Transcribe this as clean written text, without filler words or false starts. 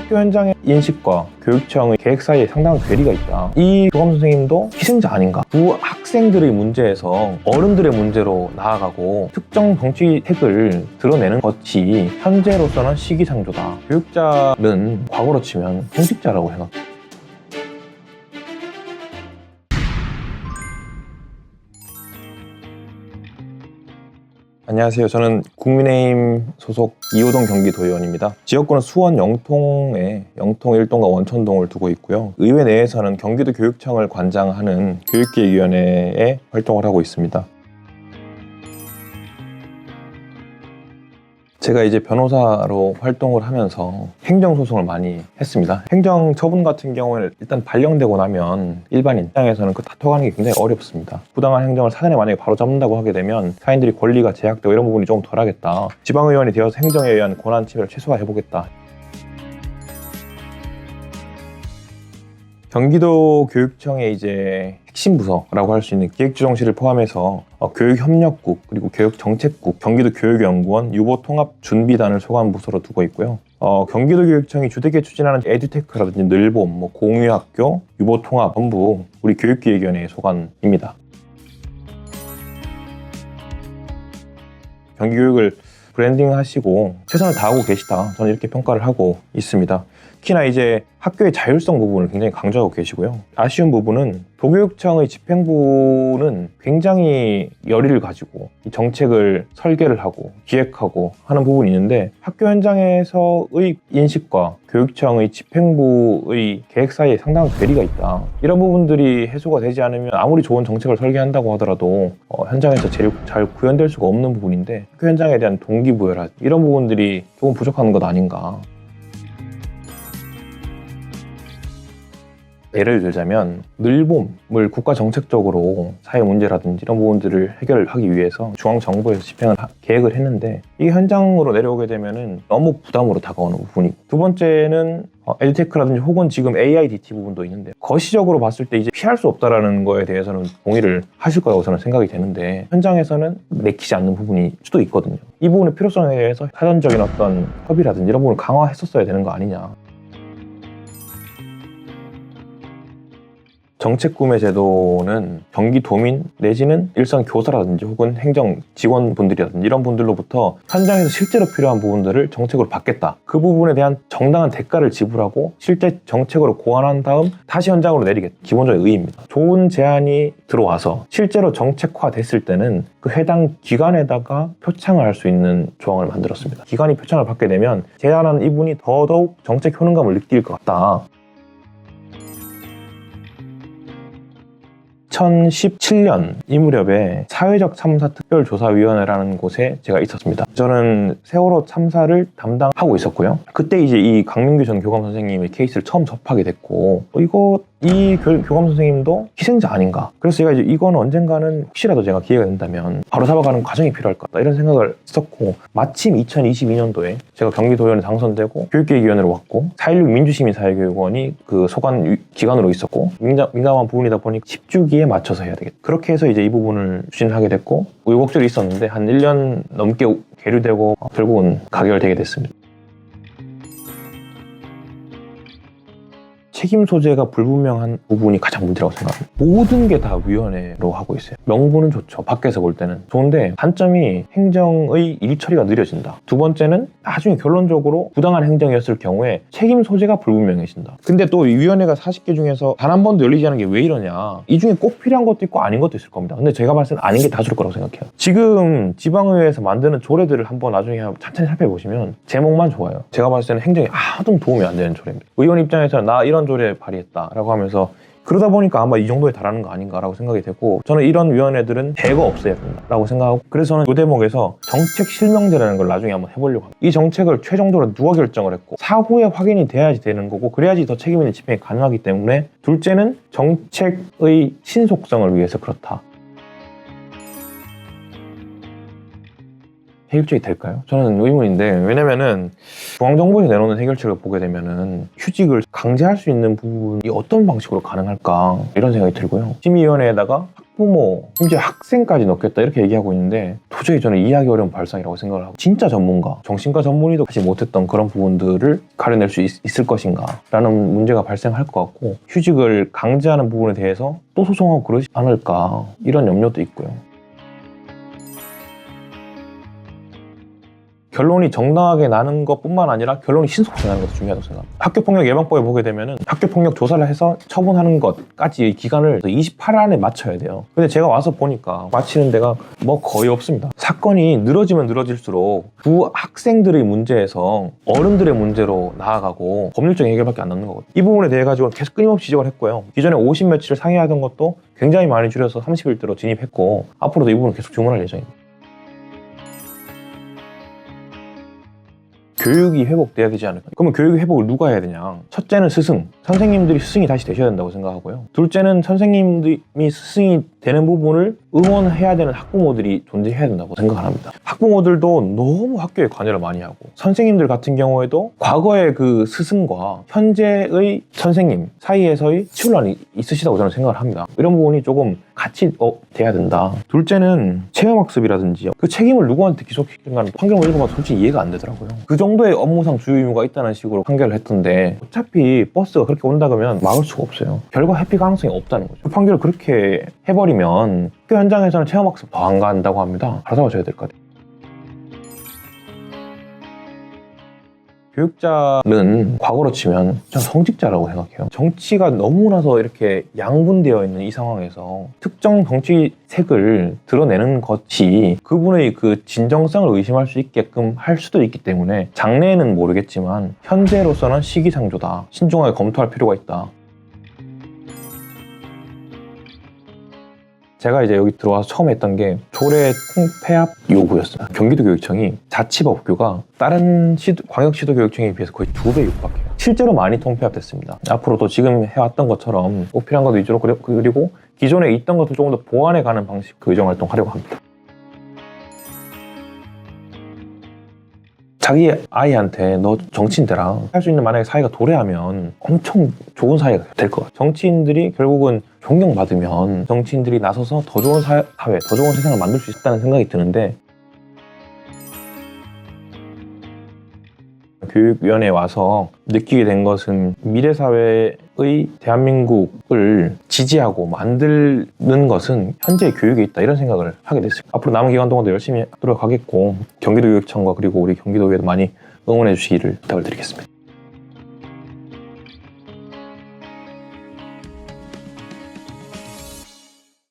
학교 현장의 인식과 교육청의 계획 사이에 상당한 괴리가 있다. 이 교감 선생님도 희생자 아닌가? 두 학생들의 문제에서 어른들의 문제로 나아가고 특정 정치색을 드러내는 것이 현재로서는 시기상조다. 교육자는 과거로 치면 공직자라고 생각합니다. 안녕하세요. 저는 국민의힘 소속 이호동 경기도의원입니다. 지역구는 수원 영통에 영통 1동과 원천동을 두고 있고요. 의회 내에서는 경기도 교육청을 관장하는 교육기획위원회에 활동을 하고 있습니다. 제가 이제 변호사로 활동을 하면서 행정소송을 많이 했습니다. 행정처분 같은 경우에는 일단 발령되고 나면 일반 입장에서는 그 다퉈가는 게 굉장히 어렵습니다. 부당한 행정을 사전에 만약에 바로 잡는다고 하게 되면 사인들이 권리가 제약되고 이런 부분이 조금 덜하겠다. 지방의원이 되어서 행정에 의한 권한 침해를 최소화해보겠다. 경기도 교육청의 이제 핵심 부서라고 할 수 있는 기획조정실을 포함해서 교육협력국, 그리고 교육정책국, 경기도 교육연구원, 유보통합준비단을 소관 부서로 두고 있고요. 경기도 교육청이 주되게 추진하는 에듀테크라든지 늘봄, 공유학교, 유보통합 전부 우리 교육기획위원회의 소관입니다. 경기교육을 브랜딩하시고 최선을 다하고 계시다. 저는 이렇게 평가를 하고 있습니다. 특히나 이제 학교의 자율성 부분을 굉장히 강조하고 계시고요. 아쉬운 부분은 도교육청의 집행부는 굉장히 열의를 가지고 이 정책을 설계를 하고 기획하고 하는 부분이 있는데 학교 현장에서의 인식과 교육청의 집행부의 계획 사이에 상당한 괴리가 있다. 이런 부분들이 해소가 되지 않으면 아무리 좋은 정책을 설계한다고 하더라도 현장에서 제일 잘 구현될 수가 없는 부분인데 학교 현장에 대한 동기부여라 이런 부분들이 조금 부족한 것 아닌가. 예를 들자면 늘봄을 국가 정책적으로 사회 문제라든지 이런 부분들을 해결하기 위해서 중앙정부에서 집행을 계획을 했는데 이게 현장으로 내려오게 되면은 너무 부담으로 다가오는 부분이고, 두 번째는 에듀테크라든지 혹은 지금 AIDT 부분도 있는데 거시적으로 봤을 때 이제 피할 수 없다라는 거에 대해서는 동의를 하실 거라고 저는 생각이 되는데 현장에서는 내키지 않는 부분이 수도 있거든요. 이 부분의 필요성에 대해서 사전적인 어떤 협의라든지 이런 부분을 강화했었어야 되는 거 아니냐. 정책구매 제도는 경기도민 내지는 일선 교사라든지 혹은 행정 직원분들이라든지 이런 분들로부터 현장에서 실제로 필요한 부분들을 정책으로 받겠다. 그 부분에 대한 정당한 대가를 지불하고 실제 정책으로 고안한 다음 다시 현장으로 내리겠다. 기본적인 의의입니다. 좋은 제안이 들어와서 실제로 정책화됐을 때는 그 해당 기관에다가 표창을 할 수 있는 조항을 만들었습니다. 기관이 표창을 받게 되면 제안한 이분이 더더욱 정책 효능감을 느낄 것 같다. 2017년 이 무렵에 사회적 참사 특별조사위원회라는 곳에 제가 있었습니다. 저는 세월호 참사를 담당하고 있었고요. 그때 이제 이 강민규 전 교감 선생님의 케이스를 처음 접하게 됐고, 이 교감 선생님도 희생자 아닌가. 그래서 제가 이제 이건 언젠가는 혹시라도 제가 기회가 된다면 바로 잡아가는 과정이 필요할 것 같다 이런 생각을 했었고, 마침 2022년도에 제가 경기도의원에 당선되고 교육기획위원회로 왔고 4.16 민주시민사회교육원이 그 소관 기관으로 있었고 민감한 부분이다 보니 10주기에 맞춰서 해야 되겠다. 그렇게 해서 이제 이 부분을 추진하게 됐고 우여곡절이 있었는데 한 1년 넘게 계류되고 결국은 가결되게 됐습니다. 책임 소재가 불분명한 부분이 가장 문제라고 생각합니다. 모든 게 다 위원회로 하고 있어요. 명분은 좋죠. 밖에서 볼 때는 좋은데 단점이 행정의 일 처리가 느려진다. 두 번째는 나중에 결론적으로 부당한 행정이었을 경우에 책임 소재가 불분명해진다. 근데 또 이 위원회가 40개 중에서 단 한 번도 열리지 않은 게 왜 이러냐. 이 중에 꼭 필요한 것도 있고 아닌 것도 있을 겁니다. 근데 제가 봤을 때는 아닌 게 다수일 거라고 생각해요. 지금 지방의회에서 만드는 조례들을 한번 나중에 천천히 살펴보시면 제목만 좋아요. 제가 봤을 때는 행정에 아무도 도움이 안 되는 조례입니다. 의원 입장에서는 나 이런 조례 발의했다라고 하면서 그러다 보니까 아마 이 정도에 달하는 거 아닌가라고 생각이 되고, 저는 이런 위원회들은 대거 없어야 된다라고 생각하고, 그래서 저는 이 대목에서 정책 실명제라는 걸 나중에 한번 해보려고 합니다. 이 정책을 최종적으로 누가 결정을 했고 사후에 확인이 돼야지 되는 거고, 그래야지 더 책임 있는 집행이 가능하기 때문에 둘째는 정책의 신속성을 위해서 그렇다. 해결책이 될까요? 저는 의문인데, 왜냐면은 중앙정부에서 내놓는 해결책을 보게 되면은 휴직을 강제할 수 있는 부분이 어떤 방식으로 가능할까 이런 생각이 들고요. 심의위원회에다가 학부모, 심지어 학생까지 넣겠다 이렇게 얘기하고 있는데 도저히 저는 이해하기 어려운 발상이라고 생각을 하고 진짜 전문가, 정신과 전문의도 하지 못했던 그런 부분들을 가려낼 수 있을 것인가 라는 문제가 발생할 것 같고 휴직을 강제하는 부분에 대해서 또 소송하고 그러지 않을까 이런 염려도 있고요. 결론이 정당하게 나는 것뿐만 아니라 결론이 신속하게 나는 것도 중요하다고 생각합니다. 학교폭력 예방법에 보게 되면 학교폭력 조사를 해서 처분하는 것까지의 기간을 28일 안에 맞춰야 돼요. 근데 제가 와서 보니까 마치는 데가 뭐 거의 없습니다. 사건이 늘어지면 늘어질수록 두 학생들의 문제에서 어른들의 문제로 나아가고 법률적인 해결밖에 안 남는 거거든요. 이 부분에 대해 가지고 계속 끊임없이 지적을 했고요. 기존에 50며칠을 상의하던 것도 굉장히 많이 줄여서 30일대로 진입했고 앞으로도 이 부분은 계속 주문할 예정입니다. 교육이 회복돼야 되지 않을까? 그러면 교육의 회복을 누가 해야 되냐? 첫째는 스승, 선생님들이 스승이 다시 되셔야 된다고 생각하고요. 둘째는 선생님들이 스승이 되는 부분을 응원해야 되는 학부모들이 존재해야 된다고 생각을 합니다. 학부모들도 너무 학교에 관여를 많이 하고 선생님들 같은 경우에도 과거의 그 스승과 현재의 선생님 사이에서의 치열란이 있으시다고 저는 생각을 합니다. 이런 부분이 조금 같이 돼야 된다. 둘째는 체험학습이라든지 그 책임을 누구한테 기속시키는가는 판결을 읽어봐도 솔직히 이해가 안 되더라고요. 그 정도의 업무상 주요 의무가 있다는 식으로 판결을 했던데 어차피 버스가 그렇게 온다 그러면 막을 수가 없어요. 결과 회피 가능성이 없다는 거죠. 그 판결을 그렇게 해버리면 학교 현장에서는 체험학습 더 안 간다고 합니다. 알아서 야 될 것 같아요. 교육자는 과거로 치면 저는 성직자라고 생각해요. 정치가 너무나도 이렇게 양분되어 있는 이 상황에서 특정 정치색을 드러내는 것이 그분의 그 진정성을 의심할 수 있게끔 할 수도 있기 때문에 장래에는 모르겠지만 현재로서는 시기상조다. 신중하게 검토할 필요가 있다. 제가 이제 여기 들어와서 처음 했던 게 조례 통폐합 요구였어요. 경기도교육청이 자치법규가 다른 광역시도교육청에 비해서 거의 2배 육박해요. 실제로 많이 통폐합됐습니다. 앞으로도 지금 해왔던 것처럼 꼭 필요한 것도 위주로 그리고 기존에 있던 것을 조금 더 보완해가는 방식 의정활동 하려고 합니다. 자기 아이한테 너 정치인 되라 할 수 있는 만약에 사회가 도래하면 엄청 좋은 사회가 될 것 같아요. 정치인들이 결국은 존경받으면 정치인들이 나서서 더 좋은 사회, 더 좋은 세상을 만들 수 있다는 생각이 드는데 교육위원회에 와서 느끼게 된 것은 미래사회의 대한민국을 지지하고 만드는 것은 현재의 교육에 있다 이런 생각을 하게 됐어요. 앞으로 남은 기간 동안도 열심히 하도록 하겠고 경기도교육청과 그리고 우리 경기도의회도 많이 응원해 주시기를 부탁을 드리겠습니다.